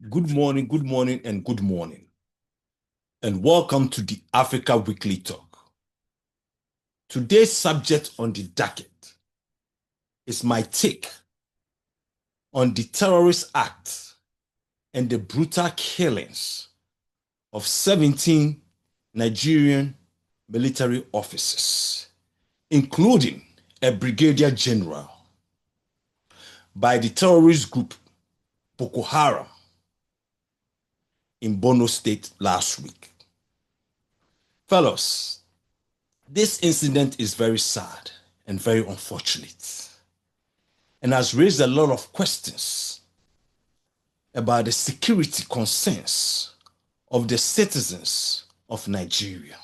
Good morning, and good morning. And welcome to the Africa Weekly Talk. Today's subject on the docket is my take on the terrorist act and the brutal killings of 17 Nigerian military officers, including a brigadier general, by the terrorist group Boko Haram in Borno State last week. Fellows, this incident is very sad and very unfortunate and has raised a lot of questions about the security concerns of the citizens of Nigeria.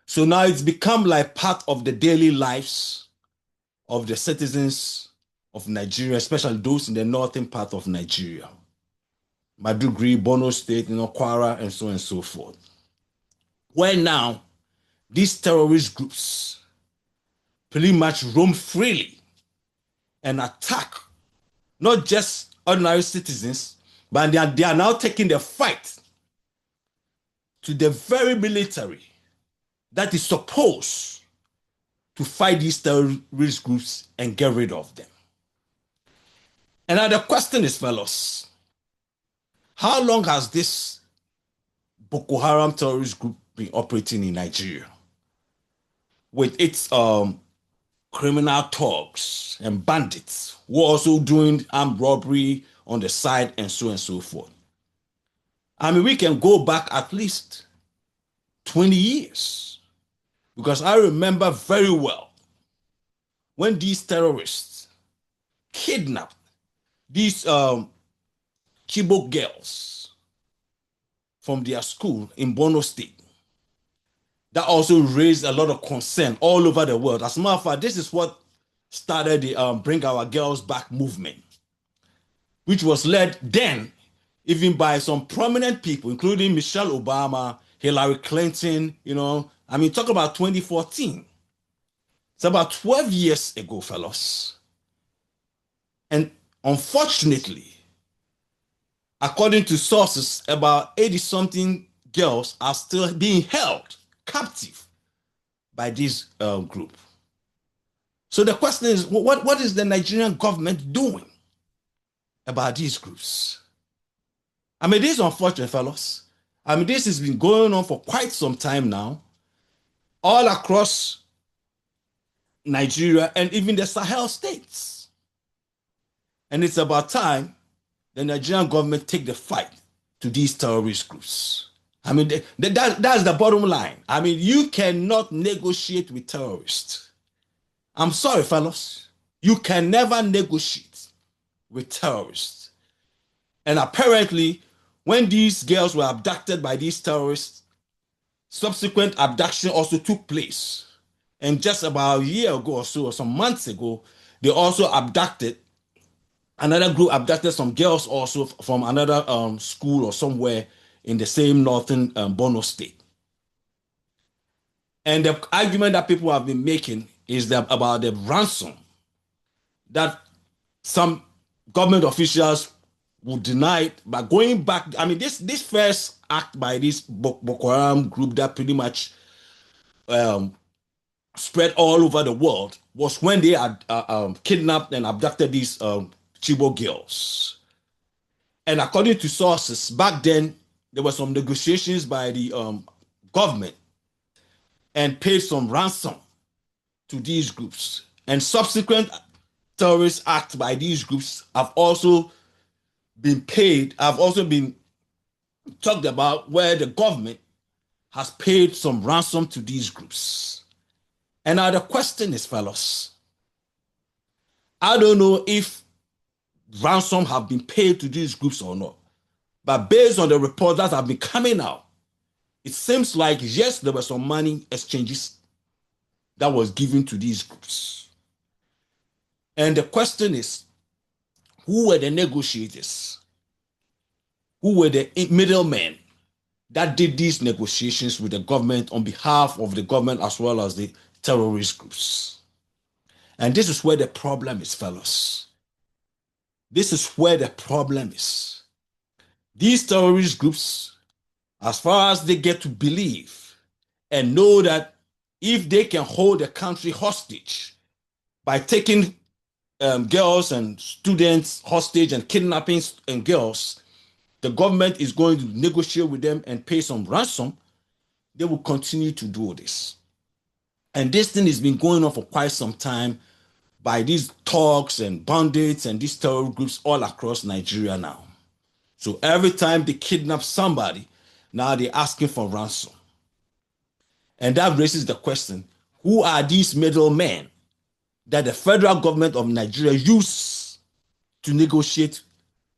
So now it's become like part of the daily lives of the citizens of Nigeria, especially those in the northern part of Nigeria. Maiduguri, Borno State, Kwara, and so on and so forth. Where now these terrorist groups pretty much roam freely and attack not just ordinary citizens, but they are now taking the fight to the very military that is supposed to fight these terrorist groups and get rid of them. And now the question is, fellows, how long has this Boko Haram terrorist group been operating in Nigeria with its criminal thugs and bandits who are also doing armed robbery on the side and so forth? I mean, we can go back at least 20 years because I remember very well when these terrorists kidnapped these Chibok girls from their school in Borno State. That also raised a lot of concern all over the world. As a matter of fact, this is what started the Bring Our Girls Back movement, which was led then even by some prominent people, including Michelle Obama, Hillary Clinton, talk about 2014. It's about 12 years ago, fellows. And unfortunately, according to sources, about 80-something girls are still being held captive by this group. So the question is, what is the Nigerian government doing about these groups? I mean, this is unfortunate, fellows. I mean, this has been going on for quite some time now, all across Nigeria and even the Sahel states. And it's about time the Nigerian government take the fight to these terrorist groups. I mean, that's the bottom line. I mean, you cannot negotiate with terrorists. I'm sorry, fellas. You can never negotiate with terrorists. And apparently, when these girls were abducted by these terrorists, subsequent abduction also took place. And just about a year ago or so, or some months ago, they also abducted, another group abducted some girls also from another school or somewhere in the same northern Borno State. And the argument that people have been making is that about the ransom that some government officials would deny it by going back. I mean, this first act by this Boko Haram group that pretty much spread all over the world was when they had kidnapped and abducted these Chibok girls. And according to sources, back then, there were some negotiations by the government and paid some ransom to these groups. And subsequent terrorist acts by these groups have also been paid, have also been talked about, where the government has paid some ransom to these groups. And now the question is, fellas, I don't know if ransom have been paid to these groups or not. But based on the reports that have been coming out, it seems like, yes, there were some money exchanges that was given to these groups. And the question is, who were the negotiators? Who were the middlemen that did these negotiations with the government on behalf of the government as well as the terrorist groups? And this is where the problem is, fellas. This is where the problem is. These terrorist groups, as far as they get to believe and know that if they can hold a country hostage by taking girls and students hostage and kidnapping and girls, the government is going to negotiate with them and pay some ransom, they will continue to do this. And this thing has been going on for quite some time by these thugs and bandits and these terror groups all across Nigeria now. So every time they kidnap somebody, now they're asking for ransom. And that raises the question, who are these middlemen that the federal government of Nigeria uses to negotiate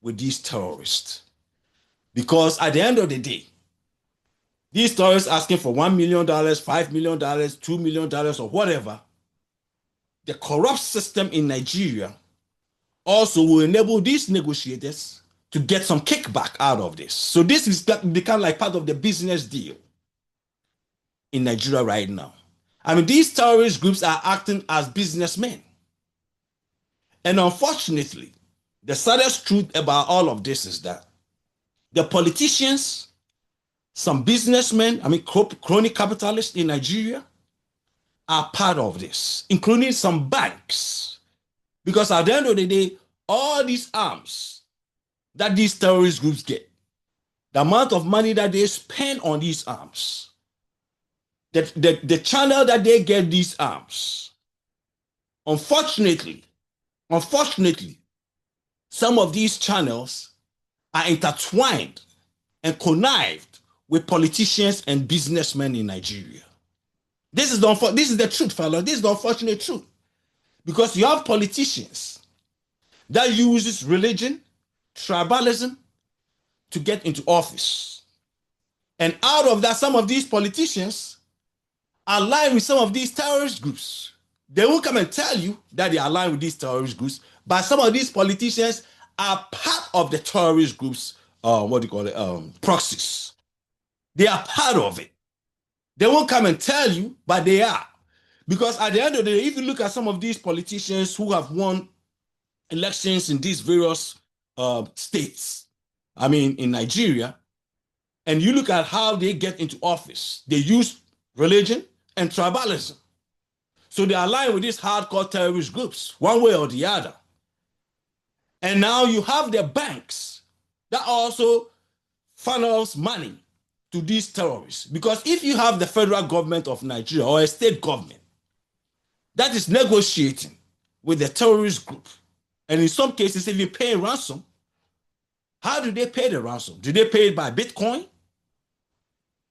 with these terrorists? Because at the end of the day, these terrorists asking for $1 million, $5 million, $2 million, or whatever, the corrupt system in Nigeria also will enable these negotiators to get some kickback out of this. So this is become like part of the business deal in Nigeria right now. I mean, these terrorist groups are acting as businessmen. And unfortunately, the saddest truth about all of this is that the politicians, some businessmen, I mean, crony capitalists in Nigeria are part of this, including some banks. Because at the end of the day, all these arms that these terrorist groups get, the amount of money that they spend on these arms, the channel that they get these arms, unfortunately, some of these channels are intertwined and connived with politicians and businessmen in Nigeria. This is the truth, fellas. This is the unfortunate truth. Because you have politicians that uses religion, tribalism to get into office. And out of that, some of these politicians align with some of these terrorist groups. They won't come and tell you that they align with these terrorist groups, but some of these politicians are part of the terrorist groups, proxies. They are part of it. They won't come and tell you, but they are. Because at the end of the day, if you look at some of these politicians who have won elections in these various states, I mean, in Nigeria, and you look at how they get into office, they use religion and tribalism. So they align with these hardcore terrorist groups, one way or the other. And now you have the banks that also funnels money to these terrorists. Because if you have the federal government of Nigeria or a state government that is negotiating with the terrorist group, and in some cases even paying ransom, how do they pay the ransom? Do they pay it by Bitcoin?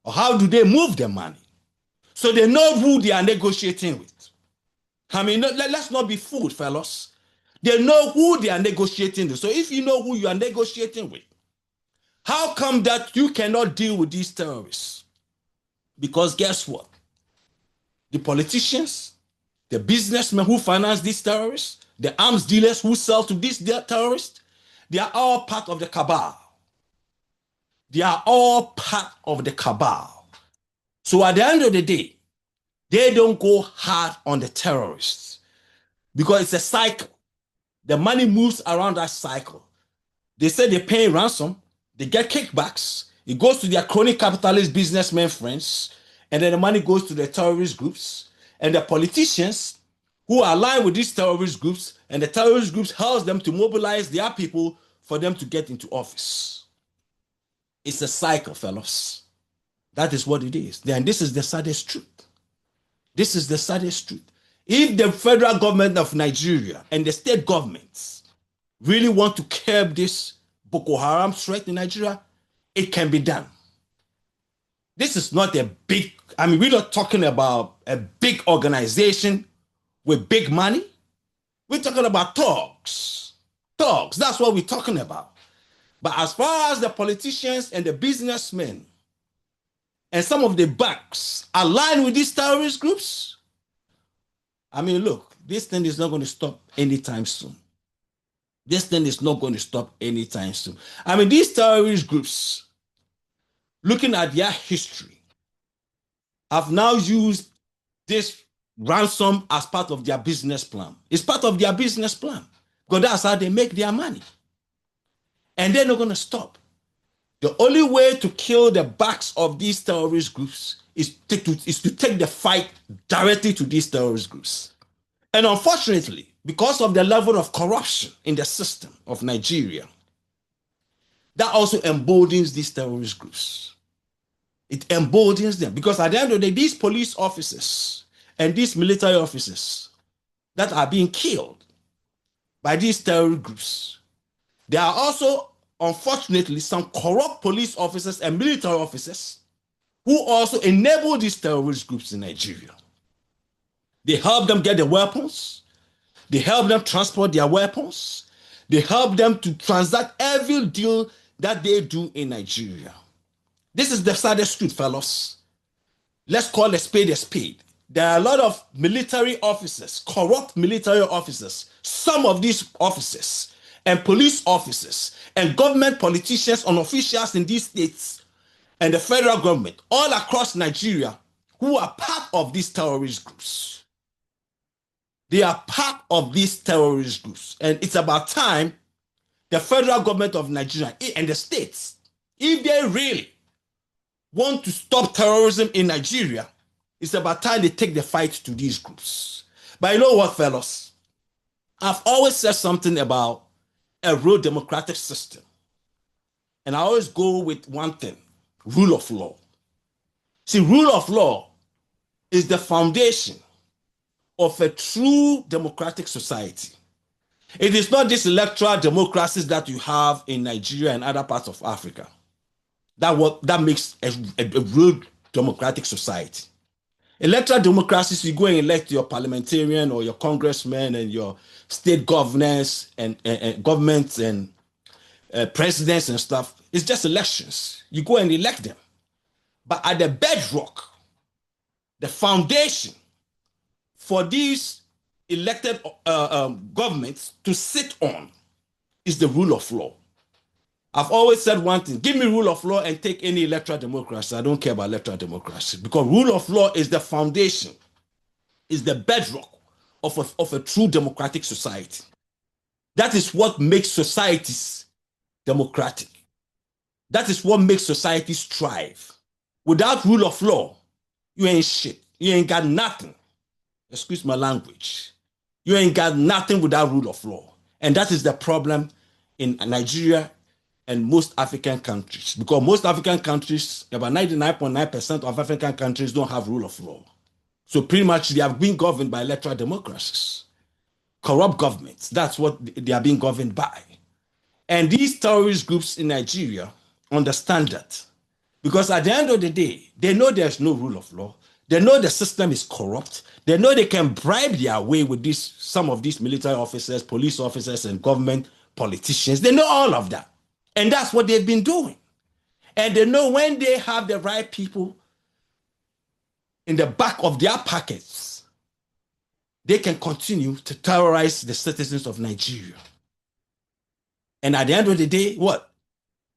Or how do they move the money? So they know who they are negotiating with. I mean, let's not be fooled, fellas. They know who they are negotiating with. So if you know who you are negotiating with, how come that you cannot deal with these terrorists? Because guess what? The politicians, the businessmen who finance these terrorists, the arms dealers who sell to these terrorists, they are all part of the cabal. They are all part of the cabal. So at the end of the day, they don't go hard on the terrorists because it's a cycle. The money moves around that cycle. They say they're paying ransom, they get kickbacks, it goes to their crony capitalist businessmen friends, and then the money goes to the terrorist groups, and the politicians who align with these terrorist groups, and the terrorist groups help them to mobilize their people for them to get into office. It's a cycle, fellas. That is what it is. Then this is the saddest truth. This is the saddest truth. If the federal government of Nigeria and the state governments really want to curb this Boko Haram threat in Nigeria, it can be done. This is not a big, I mean, we're not talking about a big organization with big money. We're talking about thugs. Thugs, that's what we're talking about. But as far as the politicians and the businessmen and some of the banks align with these terrorist groups, I mean, look, this thing is not going to stop anytime soon. This thing is not going to stop anytime soon. I mean, these terrorist groups, looking at their history, have now used this ransom as part of their business plan. It's part of their business plan because that's how they make their money. And they're not going to stop. The only way to kill the backs of these terrorist groups is to take the fight directly to these terrorist groups. And unfortunately, because of the level of corruption in the system of Nigeria, that also emboldens these terrorist groups. It emboldens them because at the end of the day, these police officers and these military officers that are being killed by these terrorist groups, there are also, unfortunately, some corrupt police officers and military officers who also enable these terrorist groups in Nigeria. They help them get the weapons. They help them transport their weapons. They help them to transact every deal that they do in Nigeria. This is the saddest truth, fellows. Let's call a spade a spade. There are a lot of military officers, corrupt military officers, some of these officers and police officers and government politicians and officials in these states and the federal government all across Nigeria who are part of these terrorist groups. They are part of these terrorist groups. And it's about time the federal government of Nigeria and the states, if they really want to stop terrorism in Nigeria, it's about time they take the fight to these groups. But you know what, fellas? I've always said something about a real democratic system. And I always go with one thing, rule of law. See, rule of law is the foundation of a true democratic society. It is not this electoral democracies that you have in Nigeria and other parts of Africa that makes a real democratic society. Electoral democracies, you go and elect your parliamentarian or your congressman and your state governors and governments and presidents and stuff. It's just elections. You go and elect them. But at the bedrock, the foundation for these elected governments to sit on is the rule of law. I've always said one thing, give me rule of law and take any electoral democracy. I don't care about electoral democracy because rule of law is the foundation, is the bedrock of a true democratic society. That is what makes societies democratic. That is what makes societies thrive. Without rule of law, you ain't shit. You ain't got nothing. Excuse my language. You ain't got nothing without rule of law. And that is the problem in Nigeria and most African countries. Because most African countries, about 99.9% of African countries don't have rule of law. So pretty much they have been governed by electoral democracies. Corrupt governments, that's what they are being governed by. And these terrorist groups in Nigeria understand that. Because at the end of the day, they know there's no rule of law. They know the system is corrupt. They know they can bribe their way with some of these military officers, police officers, and government politicians. They know all of that. And that's what they've been doing. And they know when they have the right people in the back of their pockets, they can continue to terrorize the citizens of Nigeria. And at the end of the day, what?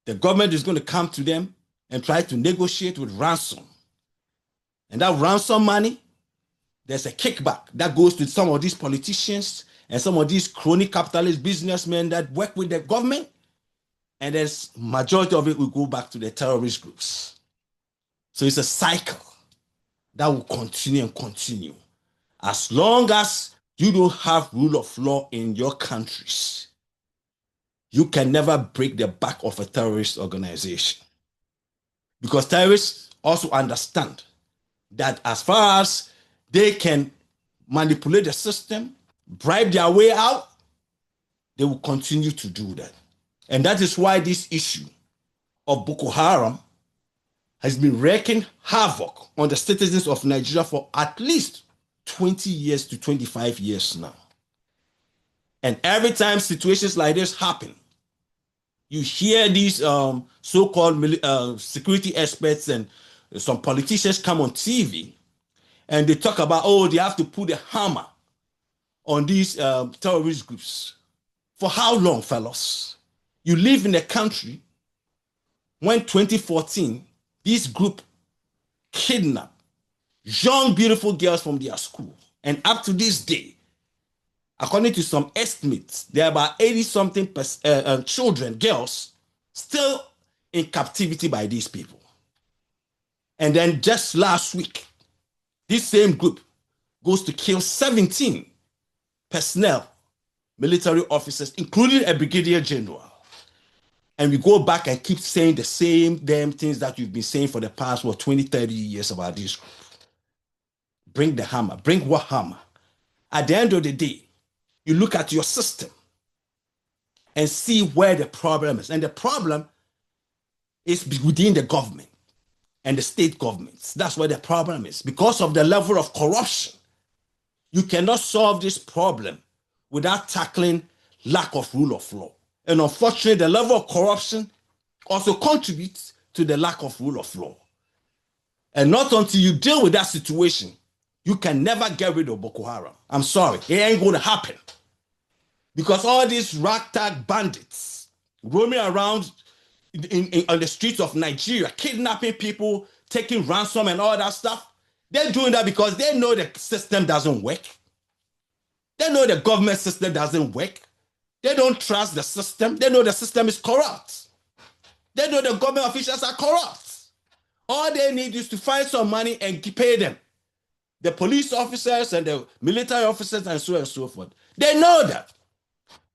The government is going to come to them and try to negotiate with ransom. And that ransom money, there's a kickback that goes to some of these politicians and some of these crony capitalist businessmen that work with the government. And there's majority of it will go back to the terrorist groups. So it's a cycle that will continue and continue. As long as you don't have rule of law in your countries, you can never break the back of a terrorist organization. Because terrorists also understand that as far as they can manipulate the system, bribe their way out, they will continue to do that. And that is why this issue of Boko Haram has been wreaking havoc on the citizens of Nigeria for at least 20 years to 25 years now. And every time situations like this happen, you hear these so-called security experts and some politicians come on TV and they talk about, oh, they have to put a hammer on these terrorist groups. For how long, fellas? You live in a country when 2014, this group kidnapped young, beautiful girls from their school. And up to this day, according to some estimates, there are about 80-something children, girls, still in captivity by these people. And then just last week, this same group goes to kill 17 personnel, military officers, including a brigadier general. And we go back and keep saying the same damn things that you've been saying for the past, 20, 30 years about this group. Bring the hammer. Bring what hammer? At the end of the day, you look at your system and see where the problem is. And the problem is within the government and the state governments. That's where the problem is. Because of the level of corruption, you cannot solve this problem without tackling lack of rule of law. And unfortunately, the level of corruption also contributes to the lack of rule of law. And not until you deal with that situation, you can never get rid of Boko Haram. I'm sorry, it ain't going to happen. Because all these ragtag bandits roaming around on the streets of Nigeria, kidnapping people, taking ransom and all that stuff, they're doing that because they know the system doesn't work. They know the government system doesn't work. They don't trust the system. They know the system is corrupt. They know the government officials are corrupt. All they need is to find some money and pay them. The police officers and the military officers and so on and so forth. They know that.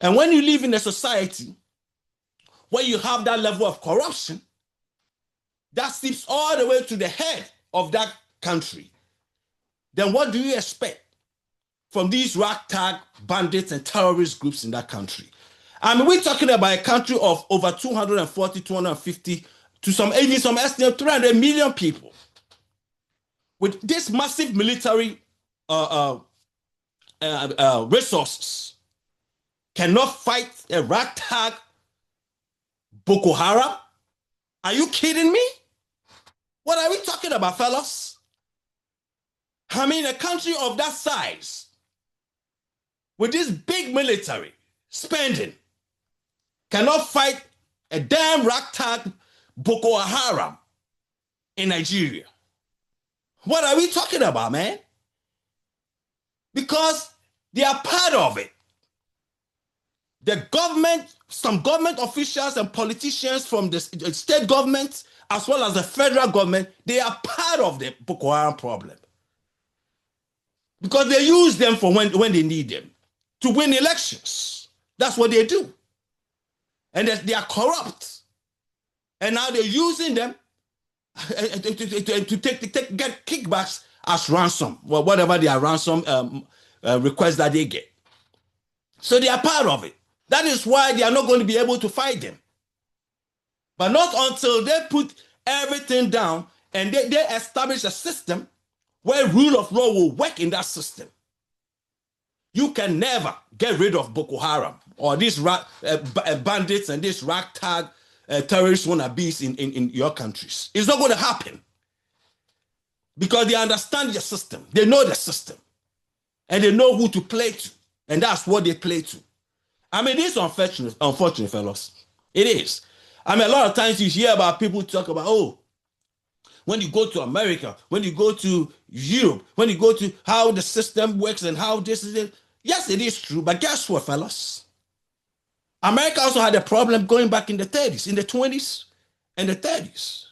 And when you live in a society where you have that level of corruption, that seeps all the way to the head of that country, then what do you expect from these ragtag bandits and terrorist groups in that country? I mean, we're talking about a country of over 240, 250, to some estimate 300 million people. With this massive military resources, cannot fight a ragtag Boko Haram? Are you kidding me? What are we talking about, fellas? I mean, a country of that size, with this big military spending, cannot fight a damn ragtag Boko Haram in Nigeria. What are we talking about, man? Because they are part of it. The government, some government officials and politicians from the state government, as well as the federal government, they are part of the Boko Haram problem. Because they use them for when they need them to win elections. That's what they do. And they are corrupt. And now they're using them to get kickbacks as ransom, or whatever their ransom request that they get. So they are part of it. That is why they are not going to be able to fight them. But not until they put everything down and they establish a system where rule of law will work in that system. You can never get rid of Boko Haram or these bandits and these ragtag terrorist wannabes in your countries. It's not going to happen. Because they understand the system. They know the system. And they know who to play to. And that's what they play to. I mean, it's unfortunate, fellas. It is. I mean, a lot of times you hear about people talk about, oh, when you go to America, when you go to Europe, when you go to how the system works and how this is it. Yes, it is true. But guess what, fellas? America also had a problem going back in the 30s, in the 20s and the 30s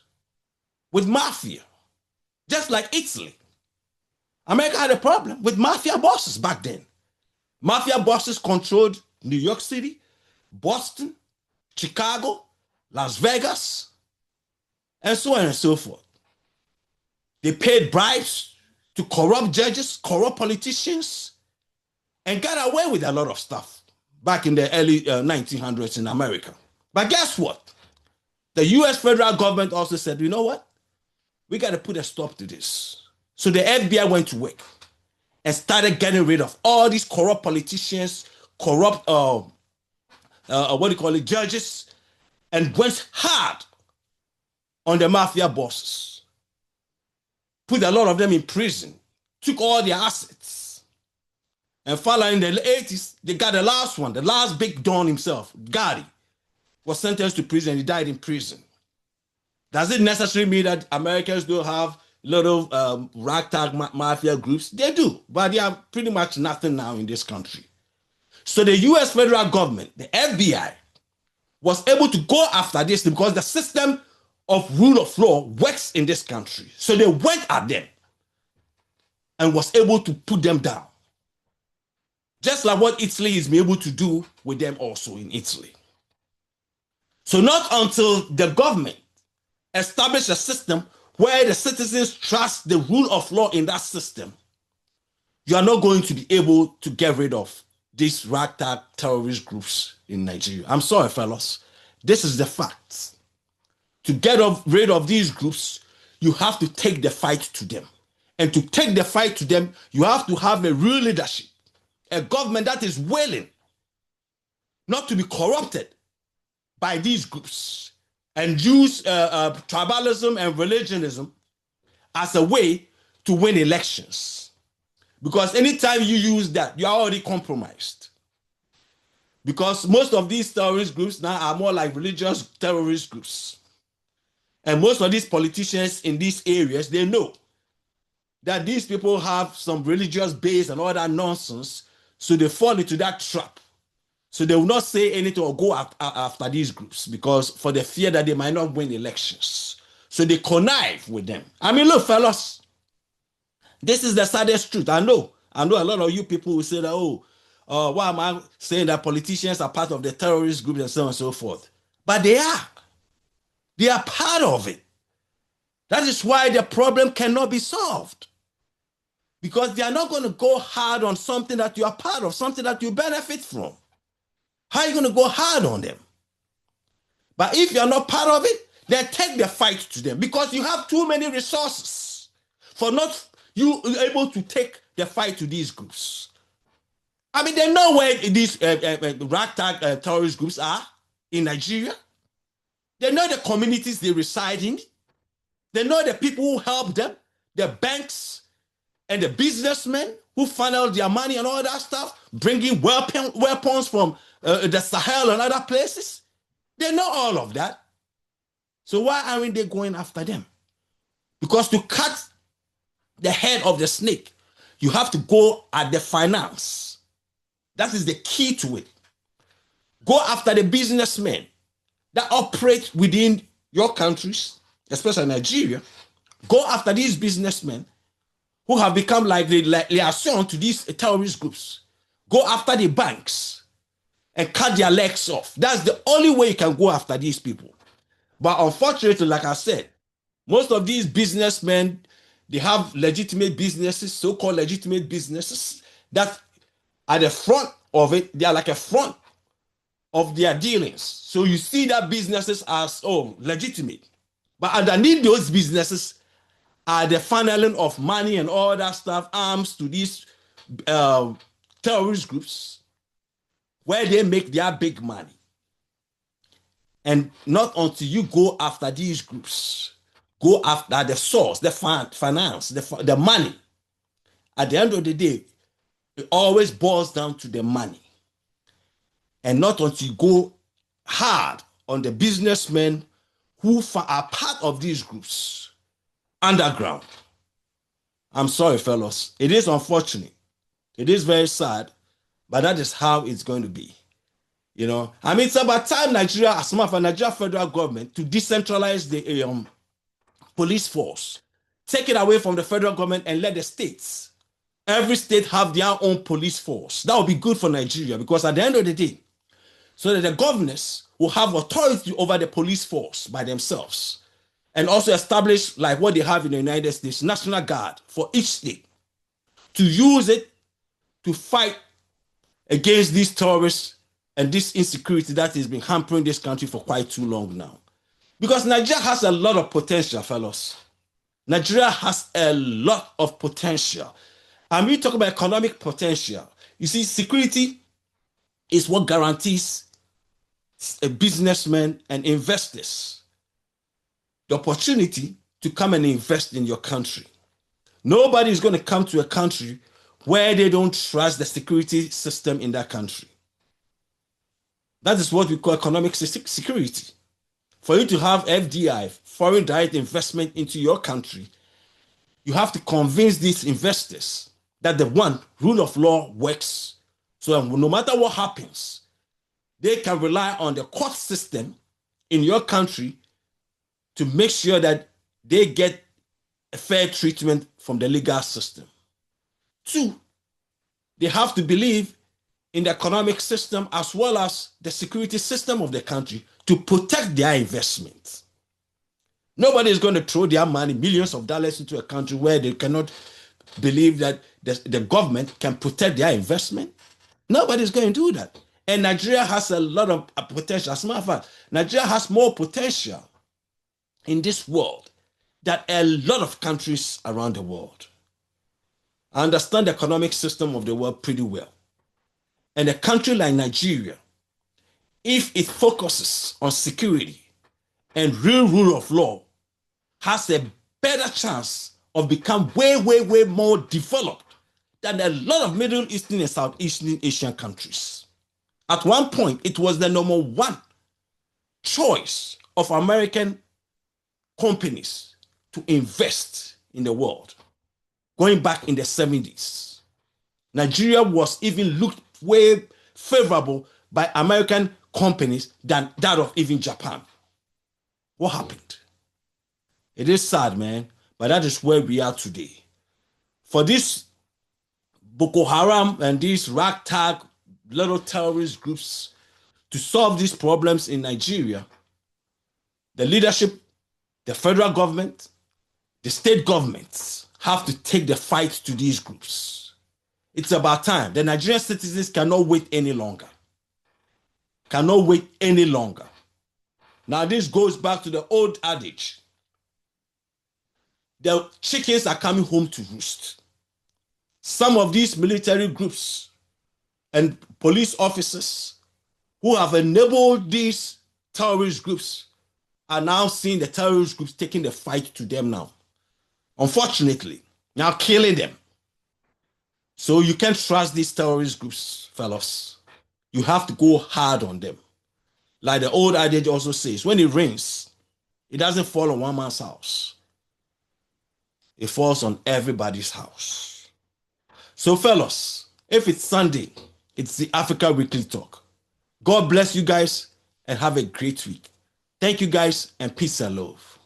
with mafia. Just like Italy. America had a problem with mafia bosses back then. Mafia bosses controlled New York City, Boston, Chicago, Las Vegas, and so on and so forth. They paid bribes to corrupt judges, corrupt politicians, and got away with a lot of stuff back in the early 1900s in America. But guess what? The US federal government also said, you know what? We got to put a stop to this. So the FBI went to work and started getting rid of all these corrupt politicians, corrupt, judges, and went hard on the mafia bosses. Put a lot of them in prison, took all their assets. And finally in the 80s, they got the last one, the last big don himself, Gotti, was sentenced to prison. He died in prison. Does it necessarily mean that Americans don't have little ragtag mafia groups? They do, but they are pretty much nothing now in this country. So the US federal government, the FBI, was able to go after this because the system of rule of law works in this country. So they went at them and was able to put them down. Just like what Italy is able to do with them also in Italy. So not until the government established a system where the citizens trust the rule of law in that system, you are not going to be able to get rid of these ragtag terrorist groups in Nigeria. I'm sorry, fellas. This is the fact. To get rid of these groups, you have to take the fight to them. And to take the fight to them, you have to have a real leadership, a government that is willing not to be corrupted by these groups and use tribalism and religionism as a way to win elections. Because anytime you use that, you are already compromised. Because most of these terrorist groups now are more like religious terrorist groups. And most of these politicians in these areas, they know that these people have some religious base and all that nonsense, so they fall into that trap. So they will not say anything or go after these groups because for the fear that they might not win elections. So they connive with them. I mean, look, fellas, this is the saddest truth. I know a lot of you people will say that, why am I saying that politicians are part of the terrorist group and so on and so forth? But they are. They are part of it. That is why the problem cannot be solved. Because they are not going to go hard on something that you are part of, something that you benefit from. How are you going to go hard on them? But if you're not part of it, then take the fight to them because you have too many resources for not you able to take the fight to these groups. I mean, they know where these ragtag terrorist groups are in Nigeria. They know the communities they reside in. They know the people who help them, the banks and the businessmen who funnel their money and all that stuff, bringing weapons from the Sahel and other places. They know all of that. So why aren't they going after them? Because to cut the head of the snake, you have to go at the finance. That is the key to it. Go after the businessmen that operate within your countries, especially Nigeria. Go after these businessmen who have become like the liaison to these terrorist groups. Go after the banks and cut their legs off. That's the only way you can go after these people. But unfortunately, like I said, most of these businessmen, they have legitimate businesses, so-called legitimate businesses, that at the front of it, they are like a front of their dealings. So you see that businesses as, legitimate. But underneath those businesses are the funneling of money and all that stuff, arms to these terrorist groups, where they make their big money. And not until you go after these groups, go after the source, the finance, the money. At the end of the day, it always boils down to the money. And not until you go hard on the businessmen who are part of these groups, underground. I'm sorry, fellas. It is unfortunate. It is very sad, but that is how it's going to be. You know, I mean, it's about time Nigeria, as a matter of fact, Nigeria federal government to decentralize the police force, take it away from the federal government and let the states, every state have their own police force. That would be good for Nigeria because at the end of the day, so that the governors will have authority over the police force by themselves and also establish like what they have in the United States, National Guard for each state to use it to fight against these terrorists and this insecurity that has been hampering this country for quite too long now. Because Nigeria has a lot of potential, fellas. Nigeria has a lot of potential. And we talk about economic potential. You see, security is what guarantees businessmen and investors the opportunity to come and invest in your country. Nobody is going to come to a country where they don't trust the security system in that country. That is what we call economic security. For you to have FDI, foreign direct investment into your country, you have to convince these investors that the rule of law works. So no matter what happens, they can rely on the court system in your country to make sure that they get a fair treatment from the legal system. 2, they have to believe in the economic system as well as the security system of the country to protect their investments. Nobody is going to throw their money, millions of dollars, into a country where they cannot believe that the government can protect their investment. Nobody is going to do that. And Nigeria has a lot of potential. As a matter of fact, Nigeria has more potential in this world than a lot of countries around the world. I understand the economic system of the world pretty well. And a country like Nigeria, if it focuses on security and real rule of law, has a better chance of becoming way more developed than a lot of Middle Eastern and Southeastern Asian countries. At one point, it was the #1 choice of American companies to invest in the world. Going back in the 70s, Nigeria was even looked way favorable by American companies than that of even Japan. What happened? It is sad, man, but that is where we are today. For this Boko Haram and these ragtag little terrorist groups to solve these problems in Nigeria, the leadership, the federal government, the state governments have to take the fight to these groups. It's about time. The Nigerian citizens cannot wait any longer. Cannot wait any longer. Now, this goes back to the old adage. The chickens are coming home to roost. Some of these military groups and police officers who have enabled these terrorist groups are now seeing the terrorist groups taking the fight to them now. Unfortunately, now killing them. So you can't trust these terrorist groups, fellas. You have to go hard on them. Like the old adage also says, when it rains, it doesn't fall on one man's house. It falls on everybody's house. So fellas, if it's Sunday, it's the Africa Weekly Talk. God bless you guys and have a great week. Thank you guys and peace and love.